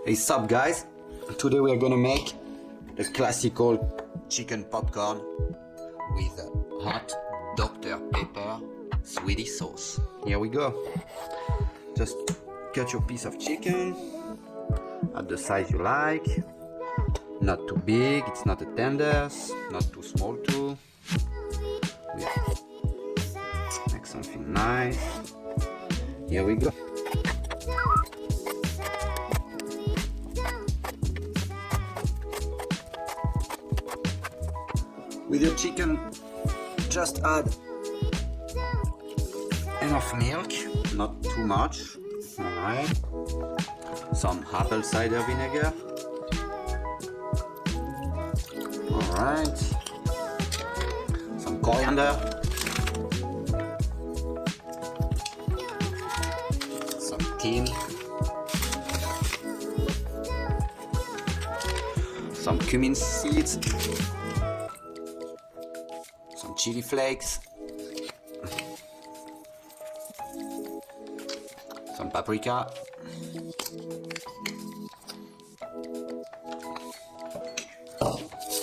Hey, sup guys? Today we are gonna make the classical chicken popcorn with hot Dr. Pepper sweetie sauce. Here we go. Just cut your piece of chicken at the size you like. Not too big, it's not a tenders, not too small too. Yeah. Make something nice. Here we go. With your chicken, just add enough milk, not too much. Alright. Some apple cider vinegar. Alright. Some coriander. Some thyme. Some cumin seeds. Some chili flakes, some paprika,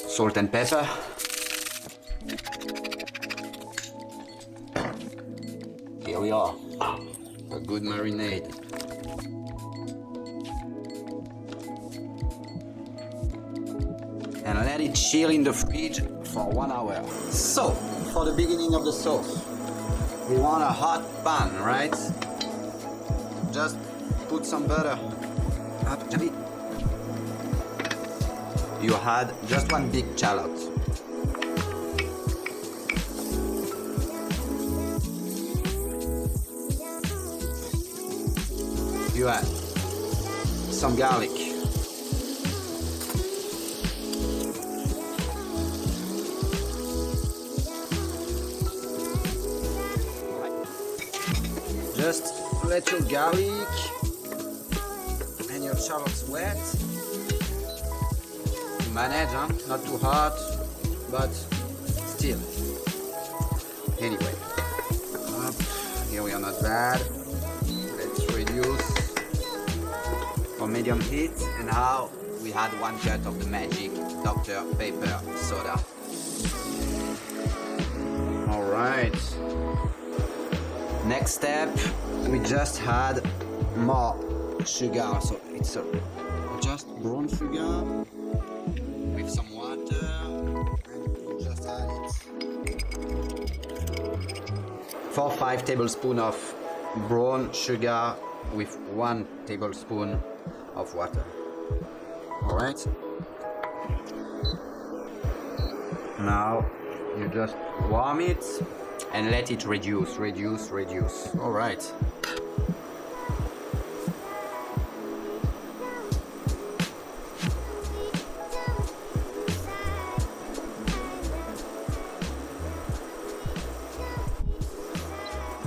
salt and pepper, here we are, a good marinade. And let it chill in the fridge for 1 hour. So, for the beginning of the sauce, we want a hot pan, right? Just put some butter. You add just one big shallot. You add some garlic. Just let your garlic and your shallots wet. Manage, huh? Not too hot, but still. Anyway, here we are, not bad. Let's reduce for medium heat, and now we add 1 cut of the magic Dr. Pepper soda. All right. Next step, we just add more sugar, so it's just brown sugar with some water, and we just add it. 4-5 tablespoons of brown sugar with 1 tablespoon of water. All right. Now you just warm it and let it reduce. All right.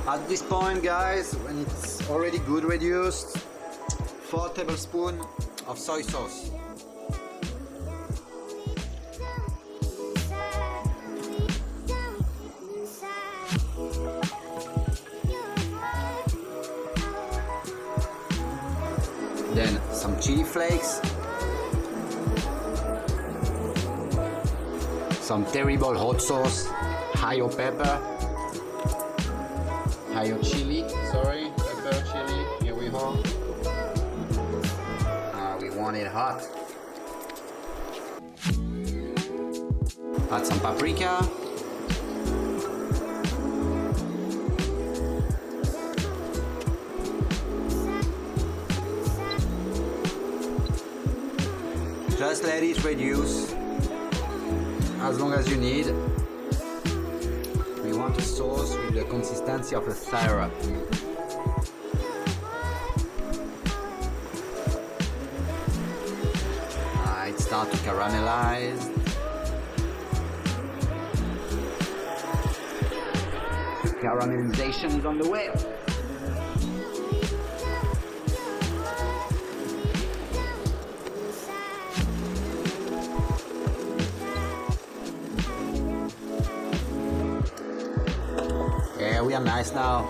At this point, guys, when it's already good reduced, 4 tablespoons of soy sauce. Then some chili flakes, some terrible hot sauce, higher pepper, higher chili, pepper, chili, here we go. We want it hot. Add some paprika. Just let it reduce as long as you need. We want a sauce with the consistency of a syrup. It starts to caramelize. Caramelization is on the way. Yeah, we are nice now.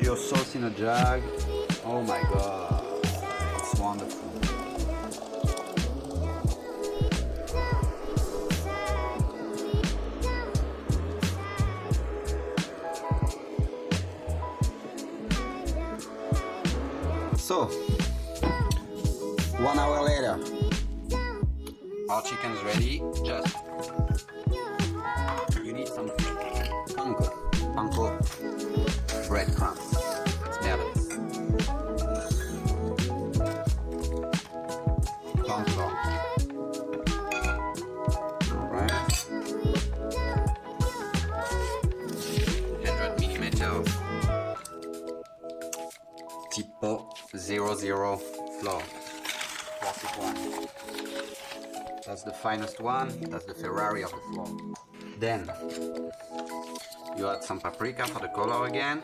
your sauce in a jug. Oh my god, it's wonderful. So, 1 hour later, our chicken is ready. Just you need some panko breadcrumbs. It's marvelous. Corn flour. Alright. 100 millimeters. Typo 00 flour. Classic one. That's the finest one. That's the Ferrari of the flour. Then you add some paprika for the color again.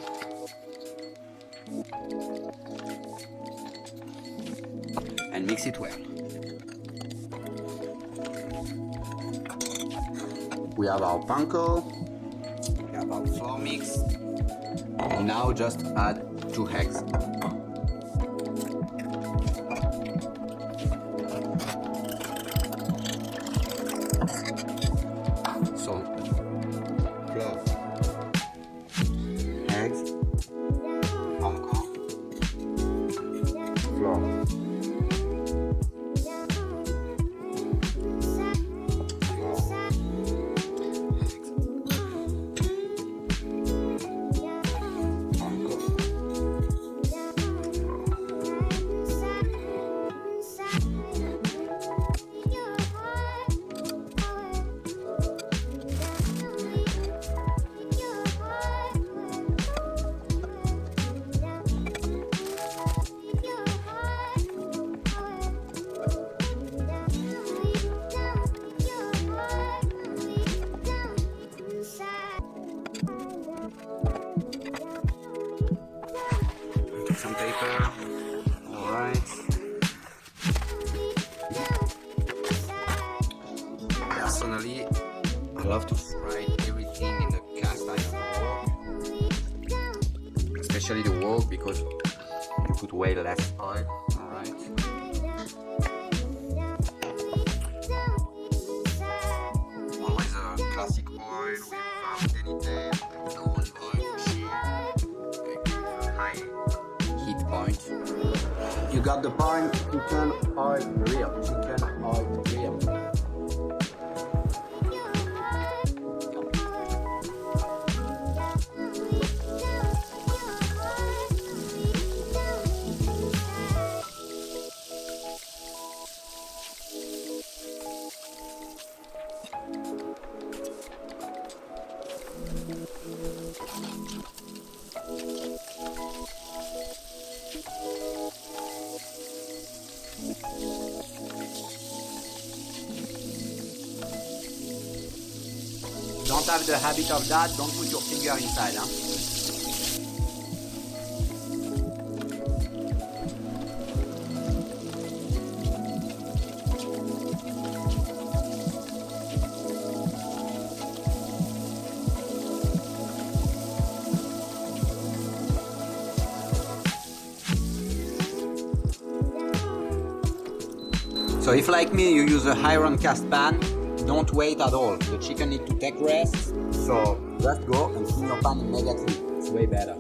And mix it well. We have our panko. We have our flour mix. Now just add 2 eggs. So, cloves, eggs, panko, flour, some paper. Alright. Personally, I love to fry everything in the cast iron wok, especially the wok because you put way less oil. Alright. Always a classic oil with any tape, almond oil, high heat point. You got the point, chicken oil grill. Chicken oil grill. Don't have the habit of that, don't put your finger inside. Huh? So if like me you use a iron cast pan, don't wait at all. The chicken needs to take rest, so just go and clean your pan immediately. It's way better.